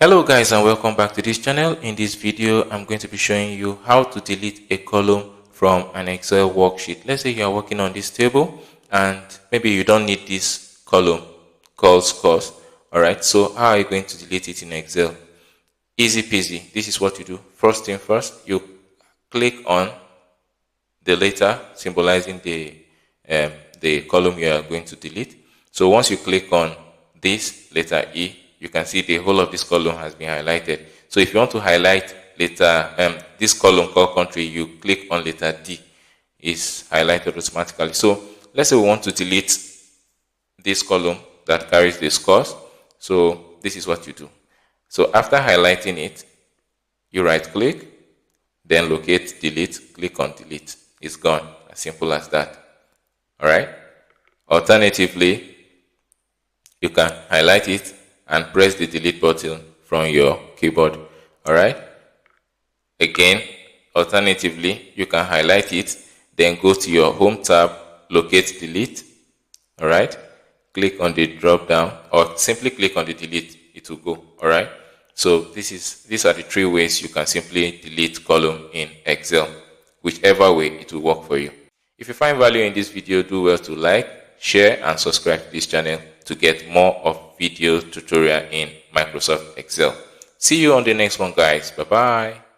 Hello guys, and welcome back to this channel. In this video I'm going to be showing you how to delete a column from an Excel worksheet. Let's say you are working on this table and maybe you don't need this column called scores. Alright, so how are you going to delete it in Excel? Easy peasy. This is what you do. First thing first, you click on the letter symbolizing the column you are going to delete. So once you click on this letter E, you can see the whole of this column has been highlighted. So if you want to highlight this column called country, you click on letter D. It's highlighted automatically. So let's say we want to delete this column that carries the scores. So this is what you do. So after highlighting it, you right click, then locate delete, click on delete. It's gone. As simple as that. Alright. Alternatively, you can highlight it and press the delete button from your keyboard. Alright. Again, alternatively, you can highlight it, then go to your home tab, locate delete. Alright. Click on the drop down or simply click on the delete, it will go. Alright. So these are the three ways you can simply delete column in Excel. Whichever way it will work for you. If you find value in this video, do well to like, share and subscribe to this channel to get more of video tutorial in Microsoft Excel. See you on the next one, guys. Bye bye.